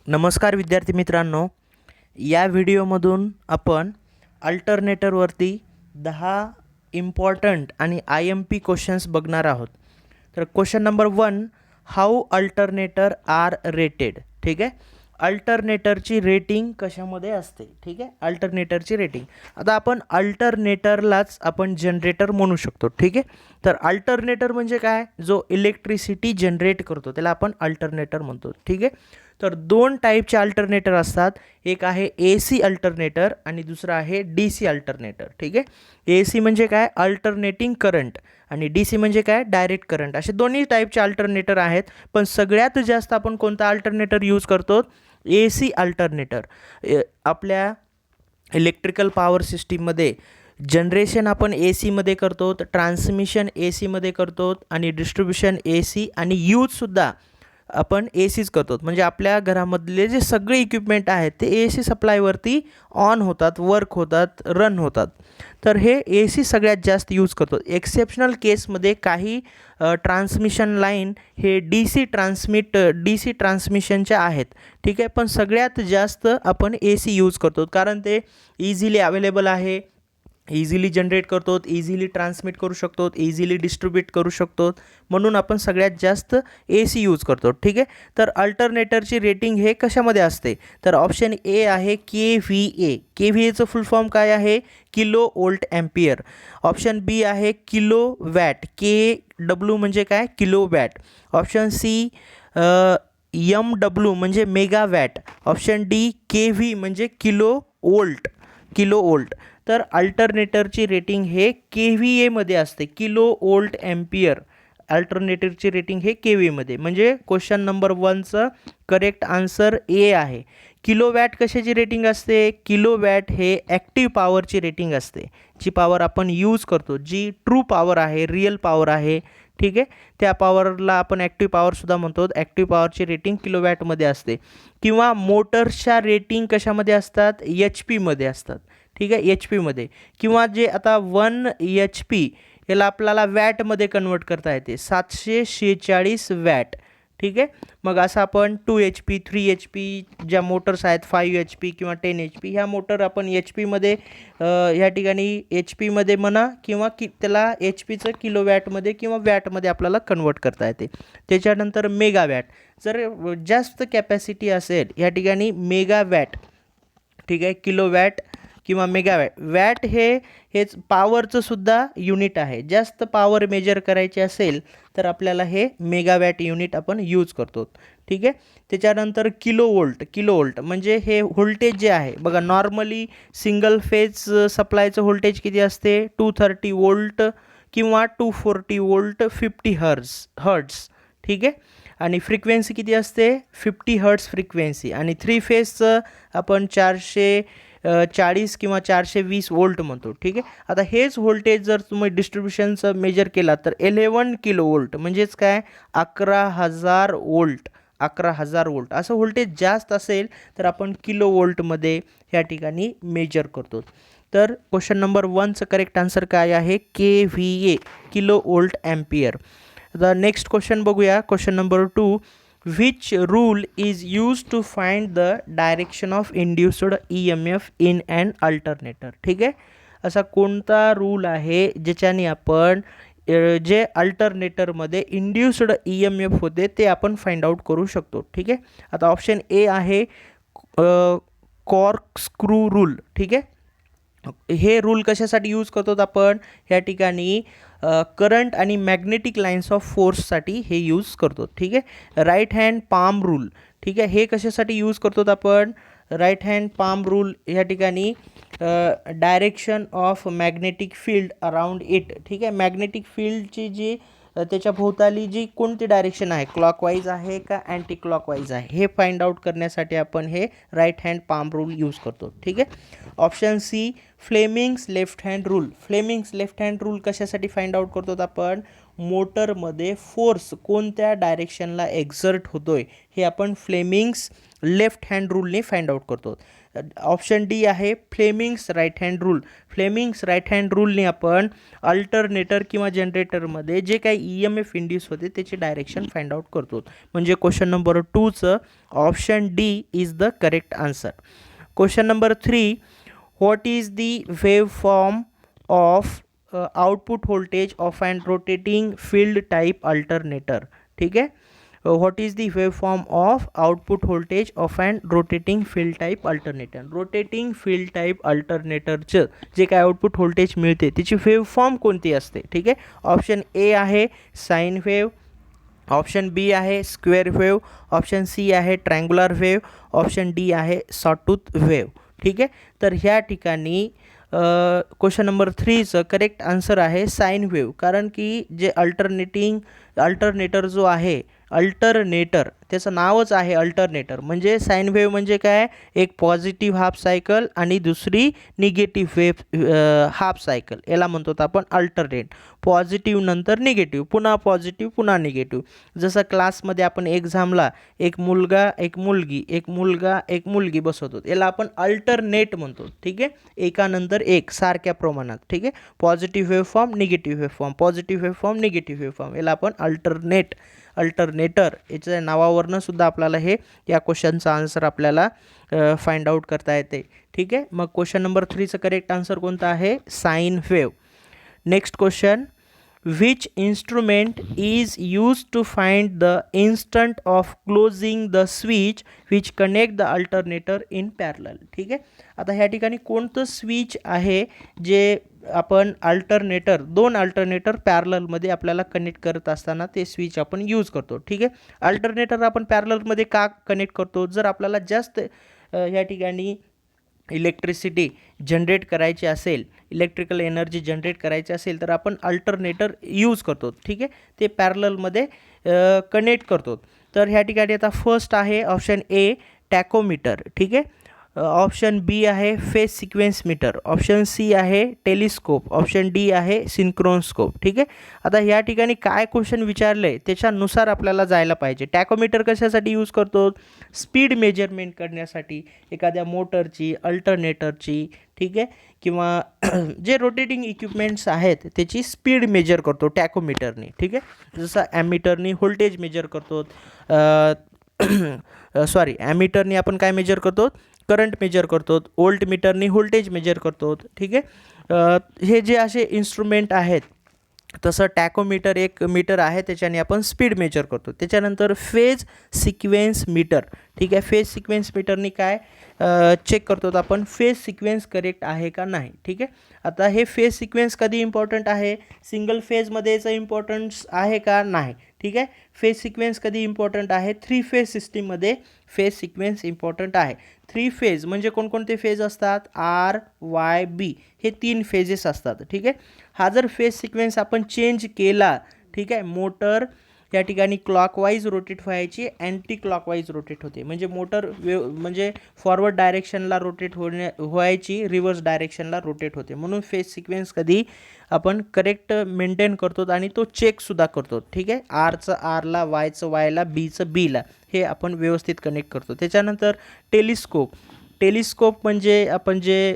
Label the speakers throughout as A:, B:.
A: नमस्कार विद्यार्थी मित्रांनो, या व्हिडिओमधून आपण अल्टरनेटरवरती 10 इम्पॉर्टंट आणि आय एम पी क्वेश्चन्स बघणार आहोत. तर question number 1, how alternator are rated. ठीक आहे, अल्टरनेटरची रेटिंग कशामध्ये असते. ठीक आहे, अल्टरनेटरची रेटिंग. आता आपण अल्टरनेटरलाच आपण जनरेटर म्हणू शकतो. ठीक आहे, तर अल्टरनेटर म्हणजे काय, जो इलेक्ट्रिसिटी जनरेट करतो त्याला आपण अल्टरनेटर म्हणतो. ठीक आहे, तर दोन टाईपचे अल्टरनेटर असतात. एक आहे ए सी अल्टरनेटर आणि दुसरा आहे डी सी अल्टरनेटर. ठीक आहे, ए सी म्हणजे काय, अल्टरनेटिंग करंट, आणि डी सी म्हणजे काय, डायरेक्ट करंट. असे दोन्ही टाईपचे अल्टरनेटर आहेत. पण सगळ्यात जास्त आपण कोणता अल्टरनेटर यूज करतो, ए सी अल्टरनेटर. आपल्या इलेक्ट्रिकल पॉवर सिस्टीममध्ये जनरेशन आपण ए सीमध्ये करतो, ट्रान्समिशन ए सीमध्ये करतो, आणि डिस्ट्रीब्युशन ए सी, आणि यूजसुद्धा आपण ए सीच करतो. म्हणजे आपल्या घरामधले जे सगळे इक्विपमेंट आहेत ते ए सी सप्लायवरती ऑन होतात, वर्क होतात, रन होतात. तर हे ए सी सगळ्यात जास्त यूज करतो. एक्सेप्शनल केसमध्ये काही ट्रान्समिशन लाईन हे डी सी ट्रान्समिशनच्या आहेत. ठीक आहे, पण सगळ्यात जास्त आपण ए सी यूज करतो, कारण ते इझिली अवेलेबल आहे, इझिली जनरेट करतो, इझिली ट्रान्समिट करू शकतो, इझिली डिस्ट्रीब्यूट करू शकतो, म्हणून आपण सगळ्यात जास्त ए सी यूज करतो. ठीक आहे, तर अल्टरनेटरची रेटिंग हे कशामध्ये असते, तर ऑप्शन ए आहे K V A. K V एचं फुल फॉर्म काय आहे, kilovolt ampere. Option B आहे किलो वॅट, के डब्ल्यू म्हणजे काय, kilowatt. Option C M W म्हणजे megawatt. Option D K V म्हणजे किलो वोल्ट. तर अल्टरनेटरची रेटिंग हे के व्ही एमध्ये असते, किलो वोल्ट ॲम्पियर. अल्टरनेटरची रेटिंग हे के व्ही एमध्ये. म्हणजे क्वेश्चन नंबर 1चं करेक्ट आन्सर ए आहे. किलोवॅट कशाची रेटिंग असते, किलोवॅट हे ॲक्टिव्ह पॉवरची रेटिंग असते, जी पॉवर आपण यूज करतो, जी ट्रू पॉवर आहे, रिअल पॉवर आहे. ठीक आहे, त्या पॉवरला आपण ॲक्टिव्ह पॉवरसुद्धा म्हणतो. ॲक्टिव्ह पॉवरची रेटिंग किलोवॅटमध्ये असते. किंवा मोटर्सच्या रेटिंग कशामध्ये असतात, एच पीमध्ये असतात. ठीक आहे, एच पीमध्ये. किंवा जे आता 1 एच पी याला आपल्याला वॅटमध्ये कन्वर्ट करता येते, 746 वॅट. ठीक आहे, मग असं आपण 2 एच पी, 3 एच पी ज्या मोटर्स आहेत, 5 एच पी किंवा 10 एच पी, ह्या मोटर आपण एच पीमध्ये ह्या ठिकाणी एच पीमध्ये म्हणा, किंवा त्याला एच पीचं किलोवॅटमध्ये किंवा वॅटमध्ये आपल्याला कन्वर्ट करता येते. त्याच्यानंतर मेगावॅट. जर जास्त कॅपॅसिटी असेल ह्या ठिकाणी मेगावॅट. ठीक आहे, किलोवॅट किंवा मेगावॅट. वॅट हेच पॉवरचं सुद्धा युनिट आहे. जास्त पॉवर मेजर करायची असेल तर आपल्याला हे मेगावॅट युनिट आपण यूज करतो. ठीक आहे, त्याच्यानंतर किलो वोल्ट म्हणजे हे व्होल्टेज जे आहे बघा, नॉर्मली सिंगल फेज सप्लायचं व्होल्टेज किती असते, 230 वोल्ट किंवा 240 वोल्ट, 50 हर्ट्स. ठीक आहे, आणि फ्रिक्वेन्सी किती असते, 50 हर्ट्स फ्रिक्वेन्सी. आणि 3 फेजचं आपण 440 किंवा 420 वोल्ट म्हणतो. ठीक आहे, आता हेच व्होल्टेज जर तुम्ही डिस्ट्रीब्युशनचं मेजर केला तर 11 किलो वोल्ट म्हणजेच काय, 11,000 वोल्ट. 11,000 वोल्ट असं व्होल्टेज जास्त असेल तर आपण किलो वोल्टमध्ये ह्या ठिकाणी मेजर करतो. तर क्वेश्चन नंबर 1चं करेक्ट आन्सर काय आहे, K V A, kilo volt ampere. आता नेक्स्ट क्वेश्चन बघूया, question number 2. Which rule is used to find the direction of induced EMF in an alternator? ठीक आहे, असा कोणता रूल आहे ज्याच्याने आपण जे अल्टरनेटरमध्ये इंड्युस्ड ई एम एफ होते ते आपण फाइंड आउट करू शकतो. ठीक आहे, आता ऑप्शन ए आहे कॉर्कस्क्रू रूल. ठीक आहे, हे रूल कशासाठी यूज करतो आपण, ह्या ठिकाणी करंट आणि मॅग्नेटिक लाईन्स ऑफ फोर्ससाठी हे यूज करतो. ठीक आहे, राईट हँड पाम रूल. ठीक आहे, हे कशासाठी यूज करतो आपण, राईट हँड पाम रूल ह्या ठिकाणी direction of magnetic field around it. ठीक आहे, मॅग्नेटिक फील्डची जी त्याच्या भोवताली जी कोणती डायरेक्शन आहे, क्लॉकवाईज आहे का अँटी क्लॉकवाईज आहे, हे फाइंड आउट करण्यासाठी आपण हे right hand palm rule use करतो. ठीक आहे, option C Fleming's left hand rule. Fleming's left hand rule कशासाठी फाइंड आउट करतो आपण, मोटरमध्ये फोर्स कोणत्या डायरेक्शनला एक्झर्ट होतोय हे आपण फ्लेमिंग्स लेफ्ट हँड रूलने फाइंड आउट करतो. ऑप्शन डी आहे Fleming's right hand rule. Fleming's right hand रूलने आपण अल्टरनेटर किंवा जनरेटरमध्ये जे काही EMF इंड्यूस होते त्याचे डायरेक्शन फाइंड आउट करतो. म्हणजे क्वेश्चन नंबर 2चं option D is the correct answer. Question number 3, what is the waveform of output voltage of and rotating field type alternator. ठीक आहे. What is the waveform of output voltage of and rotating field type alternator. Rotating field type अल्टरनेटरचं जे काय output voltage मिळते त्याची wave form कोणती असते. ठीक आहे. ऑप्शन ए आहे साईन वेव, ऑप्शन बी आहे स्क्वेअर वेव, ऑप्शन सी आहे ट्रँग्युलर वेव, ऑप्शन डी आहे सॉटूथ वेव. ठीक आहे. तर ह्या ठिकाणी क्वेश्चन नंबर 3चं करेक्ट आन्सर आहे साईन वेव. कारण की जे अल्टरनेटर जो आहे अल्टरनेटर त्याचं नावच आहे अल्टरनेटर. म्हणजे साईन वेव म्हणजे काय, एक पॉझिटिव्ह हाफ सायकल आणि दुसरी निगेटिव्ह वेव हाफ सायकल, याला म्हणतो आपण अल्टरनेट. पॉझिटिव्ह नंतर निगेटिव्ह, पुन्हा पॉझिटिव्ह पुन्हा निगेटिव्ह. जसं क्लासमध्ये आपण एक्झामला एक मुलगा एक मुलगी एक मुलगा एक मुलगी बसवतो, याला आपण अल्टरनेट म्हणतो. ठीक आहे. एकानंतर एक सारख्या प्रमाणात. ठीक आहे. Positive wave form negative wave form, positive wave form negative wave form, याला आपण अल्टरनेटर याच्या नावावरनं सुद्धा आपल्याला हे या क्वेश्चनचा आन्सर आपल्याला फाइंड आउट करता येते. ठीक आहे. मग क्वेश्चन नंबर 3चं करेक्ट आन्सर कोणतं आहे, sine wave. Next question, which instrument is used to find the instant of closing the switch which connect the alternator in parallel. ठीक आहे. आता ह्या ठिकाणी कोणतं स्विच आहे जे आपण दोन अल्टरनेटर पॅरललमध्ये आपल्याला कनेक्ट करत असताना ते स्विच आपण यूज करतो. ठीक आहे. अल्टरनेटर आपण पॅरललमध्ये का कनेक्ट करतो, जर आपल्याला जास्त ह्या ठिकाणी इलेक्ट्रिसिटी जनरेट करायची असेल, इलेक्ट्रिकल एनर्जी जनरेट करायची असेल तर आपण अल्टरनेटर यूज करतो. ठीक आहे. ते पॅरललमध्ये कनेक्ट करतो. तर ह्या ठिकाणी आता फर्स्ट आहे ऑप्शन ए टॅकोमीटर. ठीक आहे. ऑप्शन बी आहे phase sequence meter, option C आहे टेलिस्कोप, ऑप्शन डी आहे सिंक्रोनस्कोप. ठीक आहे. आता ह्या ठिकाणी काय क्वेश्चन विचारलं आहे त्याच्यानुसार आपल्याला जायला पाहिजे. टॅकोमीटर कशासाठी यूज करतो, स्पीड मेजरमेंट करण्यासाठी एखाद्या मोटरची, अल्टरनेटरची. ठीक आहे. किंवा जे रोटेटिंग इक्विपमेंट्स आहेत त्याची स्पीड मेजर करतो टॅकोमीटरने. ठीक आहे. जसं ॲमीटरनी व्होल्टेज मेजर करतो, ॲमीटरनी आपण काय मेजर करतो, करंट मेजर करतो, वोल्ट मीटरनी व्होल्टेज मेजर करतो. ठीक आहे. हे जे असे इन्स्ट्रुमेंट आहेत, तसं टॅकोमीटर एक मीटर आहे त्याच्याने आपण स्पीड मेजर करतो. त्याच्यानंतर फेज सिक्वेन्स मीटर. ठीक आहे. फेज सिक्वेन्स मीटरनी काय चेक करतो आपण, फेज सिक्वेन्स करेक्ट आहे का नाही. ठीक आहे. आता हे फेज सिक्वेन्स कधी इम्पॉर्टंट आहे, सिंगल फेजमध्ये याचं इम्पॉर्टन्स आहे का नाही. ठीक आहे. फेज सिक्वेन्स कधी इम्पॉर्टंट आहे, 3 फेज सिस्टीममध्ये फेज सिक्वेन्स इम्पॉर्टंट आहे. 3 फेज म्हणजे कोणकोणते फेज असतात, आर वाय बी हे 3 फेजेस असतात. ठीक आहे. हा जर फेज सिक्वेन्स आपण चेंज केला, ठीक आहे, मोटर या ठिकाणी क्लॉकवाईज रोटेट व्हायची, अँटी क्लॉकवाईज रोटेट होते. म्हणजे मोटर म्हणजे फॉरवर्ड डायरेक्शनला रोटेट व्हायची, रिव्हर्स डायरेक्शनला रोटेट होते. म्हणून फेज सिक्वेन्स कधी आपण करेक्ट मेंटेन करतो आणि तो चेकसुद्धा करतो. ठीक आहे. आरचं आरला, वायचं वायला, बीचं बीला, हे आपण व्यवस्थित कनेक्ट करतो. त्याच्यानंतर टेलिस्कोप म्हणजे आपण जे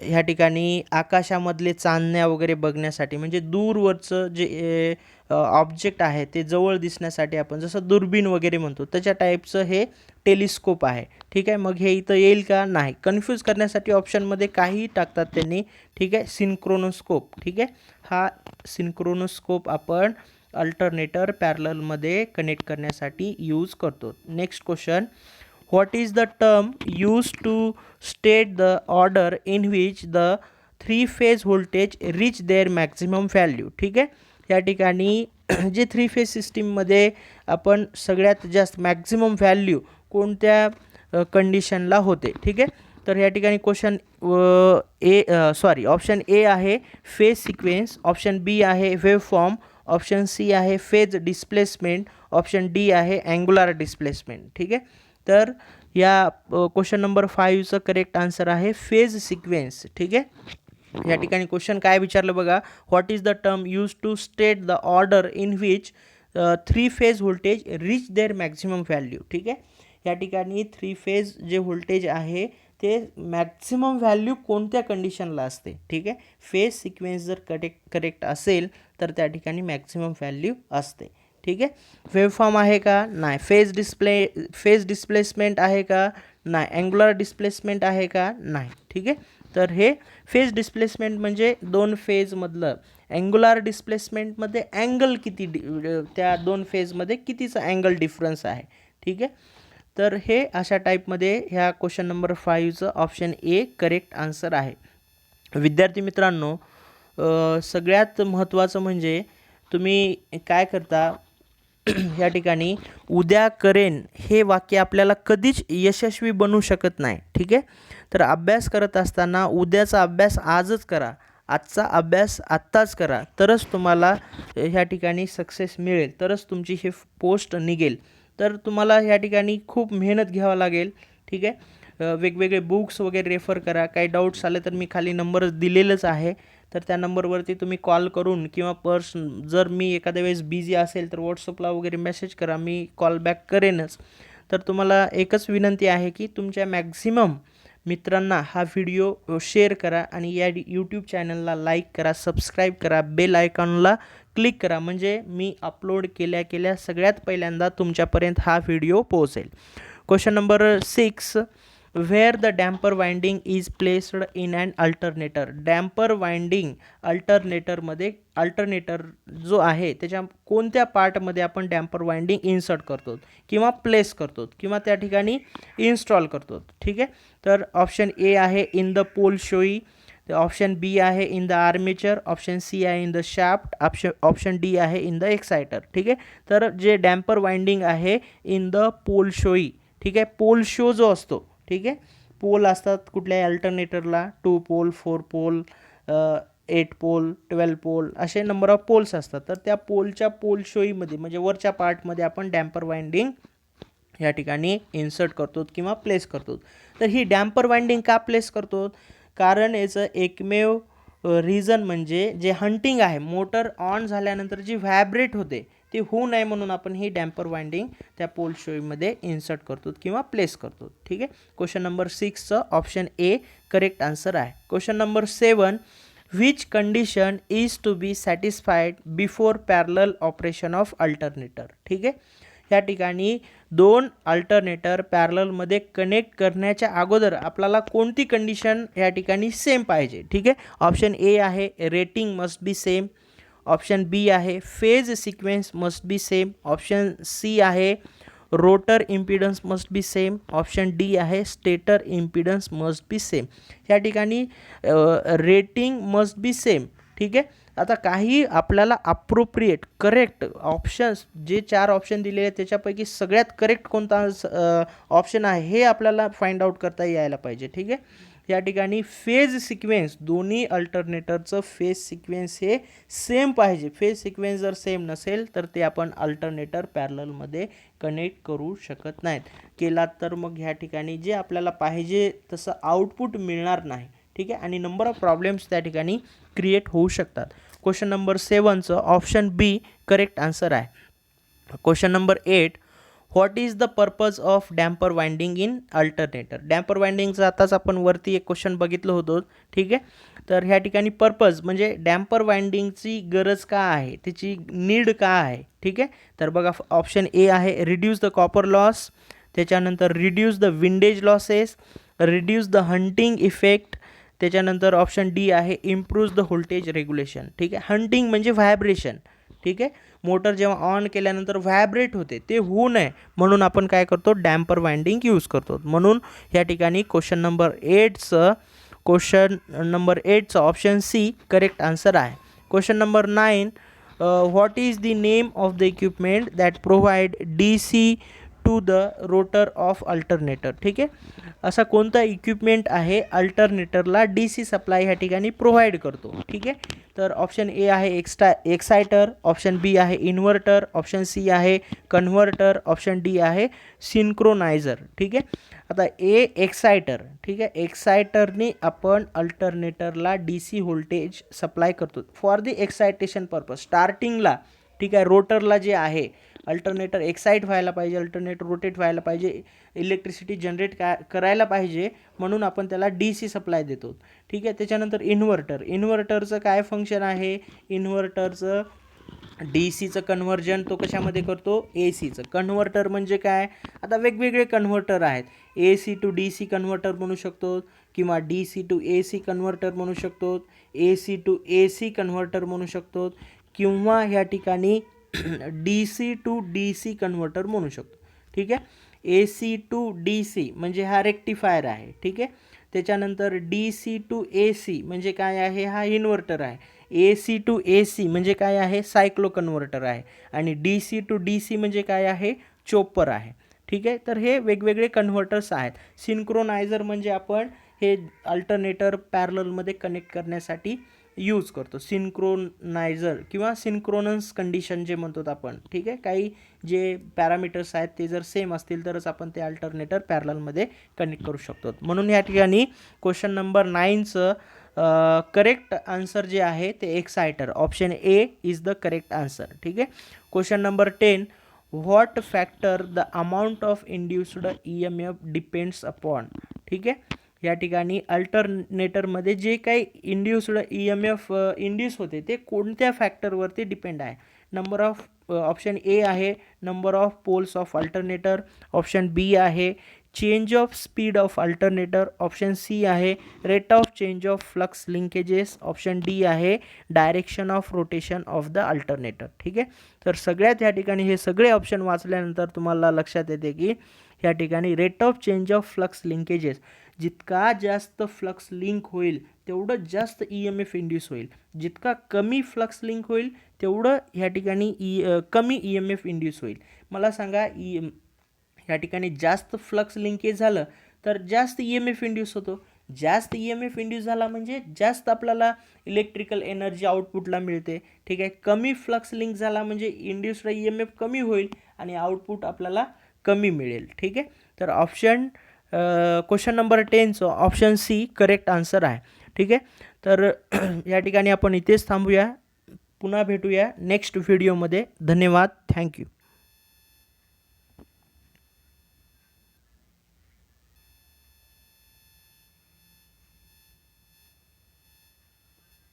A: ह्या ठिकाणी आकाशामधले चांदण्या वगैरे बघण्यासाठी, म्हणजे दूरवरचं जे ऑब्जेक्ट आहे ते जवळ दिसण्यासाठी आपण जसं दुर्बीण वगैरे म्हणतो त्याच्या टाईपचं हे टेलिस्कोप आहे. ठीक आहे. मग हे इथं येईल का, नाही. कन्फ्यूज करण्यासाठी ऑप्शनमध्ये काहीही टाकतात त्यांनी. ठीक आहे. सिंक्रोनोस्कोप. ठीक आहे. हा सिंक्रोनोस्कोप आपण अल्टरनेटर पॅरललमध्ये कनेक्ट करण्यासाठी यूज करतो. Next question, what is the term used to state the order in which the 3 phase voltage reach their maximum value. ठीक आहे. या ठिकाणी जे 3 फेज सिस्टीममध्ये आपण सगळ्यात जास्त मॅक्झिमम व्हॅल्यू कोणत्या कंडिशनला होते. ठीक आहे. तर या ठिकाणी क्वेश्चन ऑप्शन ए आहे फेज सिक्वेन्स, ऑप्शन बी आहे वेव फॉर्म, ऑप्शन सी आहे फेज डिस्प्लेसमेंट, ऑप्शन डी आहे अँग्युलर डिस्प्लेसमेंट. ठीक आहे. तर या क्वेश्चन नंबर 5चं करेक्ट आन्सर आहे फेज सिक्वेन्स. ठीक आहे. या ठिकाणी क्वेश्चन काय विचारलं बघा, what is the term use to state the order in which three phase voltage reach their maximum value. ठीक आहे, या ठिकाणी थ्री फेज जे व्होल्टेज आहे ते मॅक्झिमम व्हॅल्यू कोणत्या कंडिशनला असते. ठीक आहे, फेज सिक्वेन्स जर करेक्ट असेल तर त्या ठिकाणी मॅक्झिमम व्हॅल्यू असते. ठीक आहे, वेवफॉर्म आहे का, नाही. फेज डिस्प्लेसमेंट आहे का, नाही. अँग्युलर डिस्प्लेसमेंट आहे का, नाही. ठीक आहे, तर हे फेज डिस्प्लेसमेंट म्हणजे दोन फेजमधलं. अँग्युलर डिस्प्लेसमेंटमध्ये अँगल किती त्या दोन फेजमध्ये कितीचा अँगल डिफरन्स आहे. ठीक आहे, तर हे अशा टाईपमध्ये ह्या क्वेश्चन नंबर 5चं ऑप्शन ए करेक्ट आन्सर आहे. विद्यार्थी मित्रांनो, सगळ्यात महत्त्वाचं म्हणजे तुम्ही काय करता या ठिकाणी उद्या करेन हे वाक्य आपल्याला कधीच यशस्वी बनवू शकत नाही. ठीक आहे, तर अभ्यास करत असताना उद्याचा अभ्यास आजच करा, आजचा अभ्यास आत्ताच करा, तरच तुम्हाला ह्या ठिकाणी सक्सेस मिळेल, तरच तुमची ही पोस्ट निघेल. तर तुम्हाला ह्या ठिकाणी खूप मेहनत घ्यावं लागेल. ठीक आहे, वेगवेगळे बुक्स वगैरे रेफर करा. काही डाऊट्स आले तर मी खाली नंबर दिलेलंच आहे, तर त्या नंबरवरती तुम्ही कॉल करून किंवा जर मी एखाद्या वेळेस बिझी असेल तर व्हॉट्सअपला वगैरे मेसेज करा, मी कॉल बॅक करेनच. तर तुम्हाला एकच विनंती आहे की तुमच्या मॅक्झिमम मित्रांना हा व्हिडिओ शेअर करा आणि या यूट्यूब चॅनलला लाईक करा, सबस्क्राईब करा, बेल आयकॉनला क्लिक करा, म्हणजे मी अपलोड केल्या सगळ्यात पहिल्यांदा तुमच्यापर्यंत हा व्हिडिओ पोहोचेल. Question number 6, where the damper winding is placed in and alternator. Damper winding alternator जो आहे त्याच्या कोणत्या पार्टमध्ये आपण डॅम्पर वाइंडिंग इन्सर्ट करतो किंवा प्लेस करतो किंवा त्या ठिकाणी इन्स्टॉल करतो. ठीक आहे, तर ऑप्शन ए आहे in the pole shoe, option B आहे in the armature, option C आहे in the shaft, option D आहे इन द एक्सायटर. ठीक आहे, तर जे डॅम्पर वाइंडिंग आहे इन द पोल शोई. ठीक आहे, पोल शो जो असतो, ठीक आहे, पोल असतात कुठल्याही अल्टरनेटरला 2 पोल, 4 पोल, 8 पोल, 12 पोल असे नंबर ऑफ पोल्स असतात. तर त्या पोलच्या पोल शोईमध्ये म्हणजे वरच्या पार्टमध्ये आपण डॅम्पर वाइंडिंग या ठिकाणी इन्सर्ट करतो किंवा प्लेस करतो. तर ही डॅम्पर वाइंडिंग का प्लेस करतो, कारण याचं एकमेव रिझन म्हणजे जे हंटिंग आहे, मोटर ऑन झाल्यानंतर जी व्हायब्रेट होते ते होऊ नये म्हणून आपण ही डॅम्पर वाइंडिंग त्या पोल शोईमध्ये इन्सर्ट करतो किंवा प्लेस करतो. ठीक आहे, क्वेश्चन नंबर 6चं ऑप्शन ए करेक्ट आन्सर आहे. Question number 7, which condition is to be satisfied before parallel operation of alternator. ठीक आहे, या ठिकाणी दोन अल्टरनेटर पॅरललमध्ये कनेक्ट करण्याच्या अगोदर आपल्याला कोणती कंडिशन या ठिकाणी सेम पाहिजे. ठीक आहे, ऑप्शन ए आहे rating must be same, option B आहे phase sequence must be same, option C आहे rotor impedance must be same, option D आहे stator impedance must be same. या ठिकाणी रेटिंग मस्ट बी सेम. ठीक आहे, आता काही आपल्याला अप्रोप्रिएट करेक्ट ऑप्शन्स जे 4 ऑप्शन दिलेले आहेत त्याच्यापैकी सगळ्यात करेक्ट कोणता ऑप्शन आहे हे आपल्याला फाइंड आउट करता यायला पाहिजे. ठीक आहे, या ठिकाणी फेज सिक्वेन्स दोन्ही अल्टरनेटरचं फेज सिक्वेन्स हे सेम पाहिजे. फेज सिक्वेन्स जर सेम नसेल तर ते आपण अल्टरनेटर पॅरललमध्ये कनेक्ट करू शकत नाहीत. केलात तर मग ह्या ठिकाणी जे आपल्याला पाहिजे तसं आउटपुट मिळणार नाही. ठीक आहे, आणि नंबर ऑफ प्रॉब्लेम्स त्या ठिकाणी क्रिएट होऊ शकतात. क्वेश्चन नंबर 7चं ऑप्शन बी करेक्ट आन्सर आहे. Question number 8, what is the purpose of damper winding in alternator. Damper वाइंडिंगचं आताच आपण वरती एक क्वेश्चन बघितलं होतं. ठीक आहे, तर ह्या ठिकाणी पर्पज म्हणजे डॅम्पर वाइंडिंगची गरज का आहे, त्याची नीड का आहे. ठीक आहे, तर बघा ऑप्शन ए आहे रिड्यूस द कॉपर लॉस, त्याच्यानंतर reduce the windage losses, reduce the hunting effect, त्याच्यानंतर ऑप्शन डी आहे इम्प्रूव्ह द व्होल्टेज रेग्युलेशन. ठीक आहे, हंटिंग म्हणजे व्हायब्रेशन. ठीक आहे, मोटर जेव्हा ऑन केल्यानंतर व्हायब्रेट होते ते होऊ नये म्हणून आपण काय करतो, डॅम्पर वाइंडिंग यूज करतो. म्हणून या ठिकाणी क्वेश्चन नंबर 8चं ऑप्शन सी करेक्ट आन्सर आहे. Question number 9, what is the name of the equipment that provide DC to the rotor of alternator. ठीक आहे, असा कोणता इक्विपमेंट आहे अल्टरनेटरला DC सप्लाय ह्या ठिकाणी प्रोव्हाइड करतो. ठीक आहे, तर ऑप्शन ए आहे एक्सायटर, ऑप्शन बी आहे इन्व्हर्टर, ऑप्शन सी आहे कन्व्हर्टर, ऑप्शन डी आहे सिंक्रोनायझर. ठीक आहे, आता एक्सायटर. ठीक आहे, एक्सायटरनी आपण अल्टरनेटरला DC व्होल्टेज सप्लाय करतो फॉर द एक्सायटेशन पर्पज. स्टार्टिंगला ठीक आहे. रोटरला जे आहे अल्टरनेटर एक्साईट व्हायला पाहिजे, अल्टरनेटर रोटेट व्हायला पाहिजे, इलेक्ट्रिसिटी जनरेट करायला पाहिजे, म्हणून आपण त्याला DC सप्लाय देतो. ठीक आहे. त्याच्यानंतर इन्व्हर्टरचं काय फंक्शन आहे, इन्व्हर्टरचं DCचं कन्व्हर्जन तो कशामध्ये करतो, ACचं. कन्व्हर्टर म्हणजे काय, आता वेगवेगळे कन्व्हर्टर आहेत. AC टू DC कन्व्हर्टर म्हणू शकतो, किंवा DC टू AC कन्व्हर्टर म्हणू शकतो, AC टू AC कन्व्हर्टर म्हणू शकतो, किंवा ह्या ठिकाणी DC टू DC कन्व्हर्टर म्हणू शकतो. ठीक आहे. AC टू DC म्हणजे हा रेक्टिफायर आहे. ठीक आहे. त्याच्यानंतर DC टू AC म्हणजे काय आहे, हा इन्व्हर्टर आहे. AC टू AC म्हणजे काय आहे, सायक्लो कन्व्हर्टर आहे. आणि DC टू DC म्हणजे काय आहे, चोपर आहे. ठीक आहे. तर हे वेगवेगळे कन्व्हर्टर्स आहेत. सिंक्रोनायझर म्हणजे आपण हे अल्टरनेटर पॅरललमध्ये कनेक्ट करण्यासाठी यूज करतो, सिंक्रोनायझर किंवा सिंक्रोनस कंडिशन जे म्हणतो आपण. ठीक आहे. काही जे पॅरामीटर्स आहेत ते जर सेम असतील तरच आपण ते अल्टरनेटर पॅरललमध्ये कनेक्ट करू शकतो. म्हणून या ठिकाणी क्वेश्चन नंबर 9चं करेक्ट आन्सर जे आहे ते exciter, option A is the correct answer. ठीक आहे. Question number 10, what factor the amount of induced EMF depends upon. ठीक आहे. या ठिकाणी अल्टरनेटरमध्ये जे काही इंड्युस्ड EMF इंड्यूस होते ते कोणत्या फॅक्टरवरती डिपेंड आहे. नंबर ऑफ ऑप्शन A आहे number of poles of alternator, option B आहे change of speed of alternator, option C आहे rate of change of flux linkages, option D आहे direction of rotation of the alternator. ठीक आहे. तर सगळ्यात या ठिकाणी हे सगळे ऑप्शन वाचल्यानंतर तुम्हाला लक्षात येते की या ठिकाणी rate of change of flux linkages, जितका जास्त फ्लक्स लिंक होईल तेवढं जास्त EMF इंड्यूस होईल. जितका कमी फ्लक्स लिंक होईल तेवढं ह्या ठिकाणी कमी EMF इंड्यूस होईल. मला सांगा, या ठिकाणी जास्त फ्लक्स लिंकेज झालं तर जास्त EMF इंड्यूस होतो. जास्त EMF इंड्यूस झाला म्हणजे जास्त आपल्याला इलेक्ट्रिकल एनर्जी आउटपुटला मिळते. ठीक आहे. कमी फ्लक्स लिंक झाला म्हणजे इंड्यूस्ड EMF कमी होईल आणि आउटपुट आपल्याला कमी मिळेल. ठीक आहे. तर ऑप्शन क्वेश्चन नंबर 10चं ऑप्शन C करेक्ट आन्सर आहे. ठीक आहे. तर या ठिकाणी आपण इथेच थांबूया, पुन्हा भेटूया नेक्स्ट व्हिडिओमध्ये. धन्यवाद. थँक्यू.